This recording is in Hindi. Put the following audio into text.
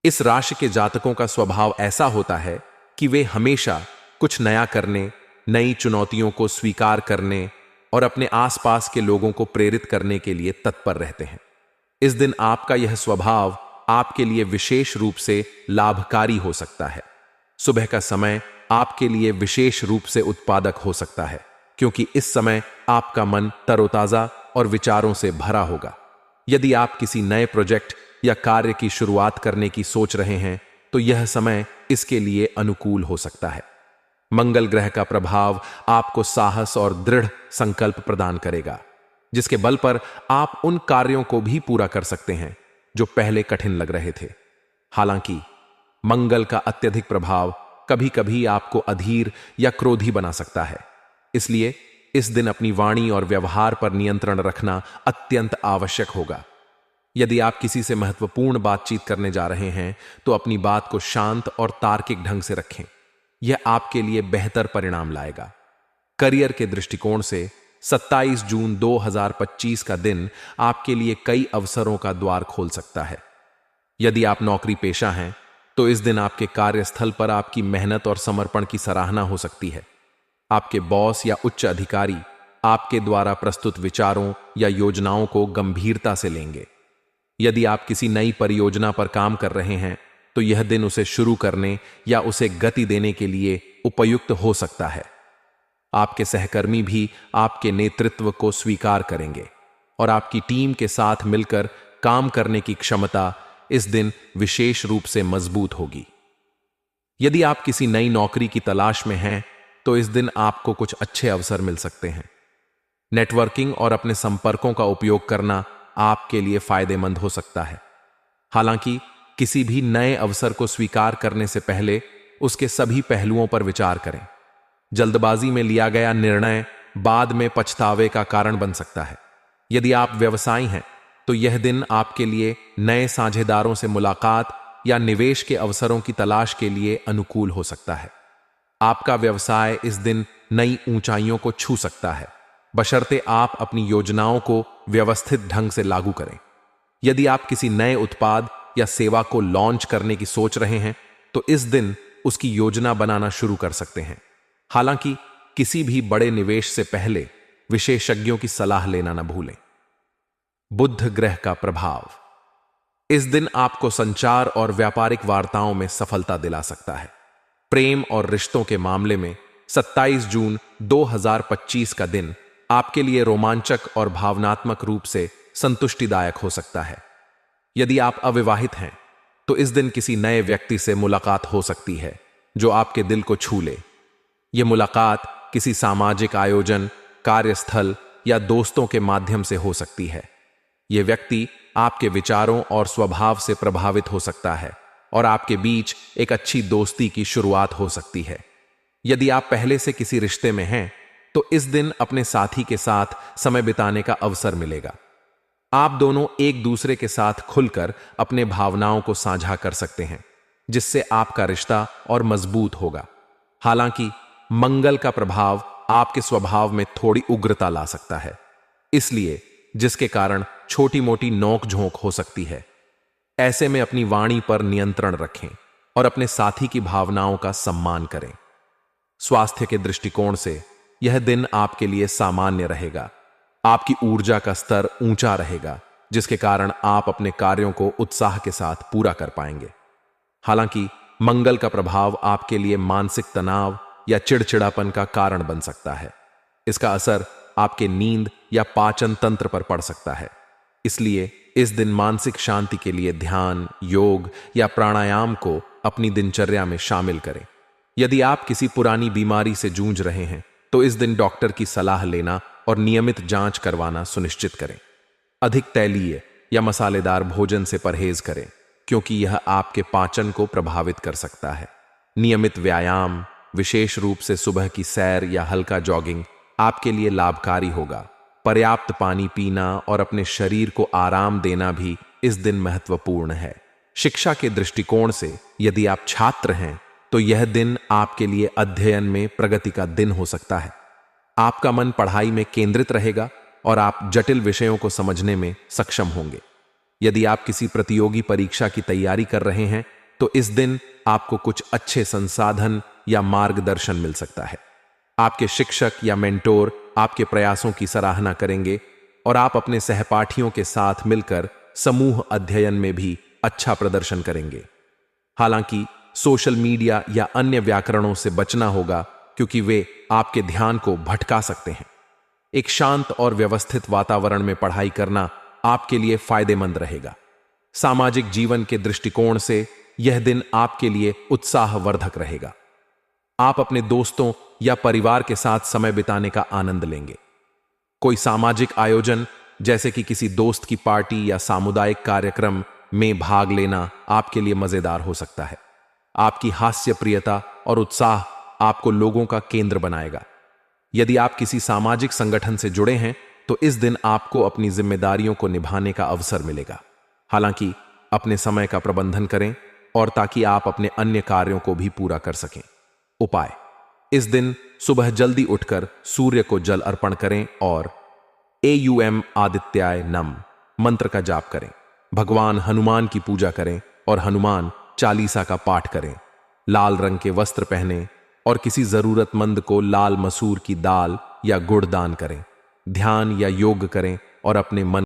इस राशि के जातकों का स्वभाव ऐसा होता है कि वे हमेशा कुछ नया करने, नई चुनौतियों को स्वीकार करने और अपने आसपास के लोगों को प्रेरित करने के लिए तत्पर रहते हैं। इस दिन आपका यह स्वभाव आपके लिए विशेष रूप से लाभकारी हो सकता है। सुबह का समय आपके लिए विशेष रूप से उत्पादक हो सकता है, क्योंकि इस समय आपका मन तरोताजा और विचारों से भरा होगा। यदि आप किसी नए प्रोजेक्ट या कार्य की शुरुआत करने की सोच रहे हैं, तो यह समय इसके लिए अनुकूल हो सकता है। मंगल ग्रह का प्रभाव आपको साहस और दृढ़ संकल्प प्रदान करेगा, जिसके बल पर आप उन कार्यों को भी पूरा कर सकते हैं जो पहले कठिन लग रहे थे। हालांकि मंगल का अत्यधिक प्रभाव कभी कभी आपको अधीर या क्रोधी बना सकता है, इसलिए इस दिन अपनी वाणी और व्यवहार पर नियंत्रण रखना अत्यंत आवश्यक होगा। यदि आप किसी से महत्वपूर्ण बातचीत करने जा रहे हैं, तो अपनी बात को शांत और तार्किक ढंग से रखें। यह आपके लिए बेहतर परिणाम लाएगा। करियर के दृष्टिकोण से 27 जून 2025 का दिन आपके लिए कई अवसरों का द्वार खोल सकता है। यदि आप नौकरी पेशा हैं, तो इस दिन आपके कार्यस्थल पर आपकी मेहनत और समर्पण की सराहना हो सकती है। आपके बॉस या उच्च अधिकारी आपके द्वारा प्रस्तुत विचारों या योजनाओं को गंभीरता से लेंगे। यदि आप किसी नई परियोजना पर काम कर रहे हैं, तो यह दिन उसे शुरू करने या उसे गति देने के लिए उपयुक्त हो सकता है। आपके सहकर्मी भी आपके नेतृत्व को स्वीकार करेंगे और आपकी टीम के साथ मिलकर काम करने की क्षमता इस दिन विशेष रूप से मजबूत होगी। यदि आप किसी नई नौकरी की तलाश में हैं, तो इस दिन आपको कुछ अच्छे अवसर मिल सकते हैं। नेटवर्किंग और अपने संपर्कों का उपयोग करना आपके लिए फायदेमंद हो सकता है। हालांकि किसी भी नए अवसर को स्वीकार करने से पहले उसके सभी पहलुओं पर विचार करें। जल्दबाजी में लिया गया निर्णय बाद में पछतावे का कारण बन सकता है। यदि आप व्यवसायी हैं, तो यह दिन आपके लिए नए साझेदारों से मुलाकात या निवेश के अवसरों की तलाश के लिए अनुकूल हो सकता है। आपका व्यवसाय इस दिन नई ऊंचाइयों को छू सकता है, बशर्ते आप अपनी योजनाओं को व्यवस्थित ढंग से लागू करें। यदि आप किसी नए उत्पाद या सेवा को लॉन्च करने की सोच रहे हैं, तो इस दिन उसकी योजना बनाना शुरू कर सकते हैं। हालांकि किसी भी बड़े निवेश से पहले विशेषज्ञों की सलाह लेना न भूलें। बुध ग्रह का प्रभाव इस दिन आपको संचार और व्यापारिक वार्ताओं में सफलता दिला सकता है। प्रेम और रिश्तों के मामले में 27 जून 2025 का दिन आपके लिए रोमांचक और भावनात्मक रूप से संतुष्टिदायक हो सकता है। यदि आप अविवाहित हैं, तो इस दिन किसी नए व्यक्ति से मुलाकात हो सकती है जो आपके दिल को छू ले। यह मुलाकात किसी सामाजिक आयोजन, कार्यस्थल या दोस्तों के माध्यम से हो सकती है। यह व्यक्ति आपके विचारों और स्वभाव से प्रभावित हो सकता है और आपके बीच एक अच्छी दोस्ती की शुरुआत हो सकती है। यदि आप पहले से किसी रिश्ते में हैं, तो इस दिन अपने साथी के साथ समय बिताने का अवसर मिलेगा। आप दोनों एक दूसरे के साथ खुलकर अपने भावनाओं को साझा कर सकते हैं, जिससे आपका रिश्ता और मजबूत होगा। हालांकि मंगल का प्रभाव आपके स्वभाव में थोड़ी उग्रता ला सकता है, इसलिए जिसके कारण छोटी मोटी नोक-झोंक हो सकती है। ऐसे में अपनी वाणी पर नियंत्रण रखें और अपने साथी की भावनाओं का सम्मान करें। स्वास्थ्य के दृष्टिकोण से यह दिन आपके लिए सामान्य रहेगा। आपकी ऊर्जा का स्तर ऊंचा रहेगा, जिसके कारण आप अपने कार्यों को उत्साह के साथ पूरा कर पाएंगे। हालांकि मंगल का प्रभाव आपके लिए मानसिक तनाव या चिड़चिड़ापन का कारण बन सकता है। इसका असर आपके नींद या पाचन तंत्र पर पड़ सकता है। इसलिए इस दिन मानसिक शांति के लिए ध्यान, योग या प्राणायाम को अपनी दिनचर्या में शामिल करें। यदि आप किसी पुरानी बीमारी से जूझ रहे हैं, तो इस दिन डॉक्टर की सलाह लेना और नियमित जांच करवाना सुनिश्चित करें। अधिक तैलीय या मसालेदार भोजन से परहेज करें, क्योंकि यह आपके पाचन को प्रभावित कर सकता है। नियमित व्यायाम, विशेष रूप से सुबह की सैर या हल्का जॉगिंग आपके लिए लाभकारी होगा। पर्याप्त पानी पीना और अपने शरीर को आराम देना भी इस दिन महत्वपूर्ण है। शिक्षा के दृष्टिकोण से यदि आप छात्र हैं, तो यह दिन आपके लिए अध्ययन में प्रगति का दिन हो सकता है। आपका मन पढ़ाई में केंद्रित रहेगा और आप जटिल विषयों को समझने में सक्षम होंगे। यदि आप किसी प्रतियोगी परीक्षा की तैयारी कर रहे हैं, तो इस दिन आपको कुछ अच्छे संसाधन या मार्गदर्शन मिल सकता है। आपके शिक्षक या मेंटोर आपके प्रयासों की सराहना करेंगे और आप अपने सहपाठियों के साथ मिलकर समूह अध्ययन में भी अच्छा प्रदर्शन करेंगे। हालांकि सोशल मीडिया या अन्य व्याकरणों से बचना होगा, क्योंकि वे आपके ध्यान को भटका सकते हैं। एक शांत और व्यवस्थित वातावरण में पढ़ाई करना आपके लिए फायदेमंद रहेगा। सामाजिक जीवन के दृष्टिकोण से यह दिन आपके लिए उत्साहवर्धक रहेगा। आप अपने दोस्तों या परिवार के साथ समय बिताने का आनंद लेंगे। कोई सामाजिक आयोजन जैसे कि किसी दोस्त की पार्टी या सामुदायिक कार्यक्रम में भाग लेना आपके लिए मजेदार हो सकता है। आपकी हास्यप्रियता और उत्साह आपको लोगों का केंद्र बनाएगा। यदि आप किसी सामाजिक संगठन से जुड़े हैं तो इस दिन आपको अपनी जिम्मेदारियों को निभाने का अवसर मिलेगा। हालांकि अपने समय का प्रबंधन करें और ताकि आप अपने अन्य कार्यों को भी पूरा कर सकें। उपाय: इस दिन सुबह जल्दी उठकर सूर्य को जल अर्पण करें और एयुएम आदित्याय नम मंत्र का जाप करें। भगवान हनुमान की पूजा करें और हनुमान चालीसा का पाठ करें। लाल रंग के वस्त्र पहनें और किसी जरूरतमंद को लाल मसूर की दाल या गुड़ दान करें। ध्यान या योग करें और अपने मन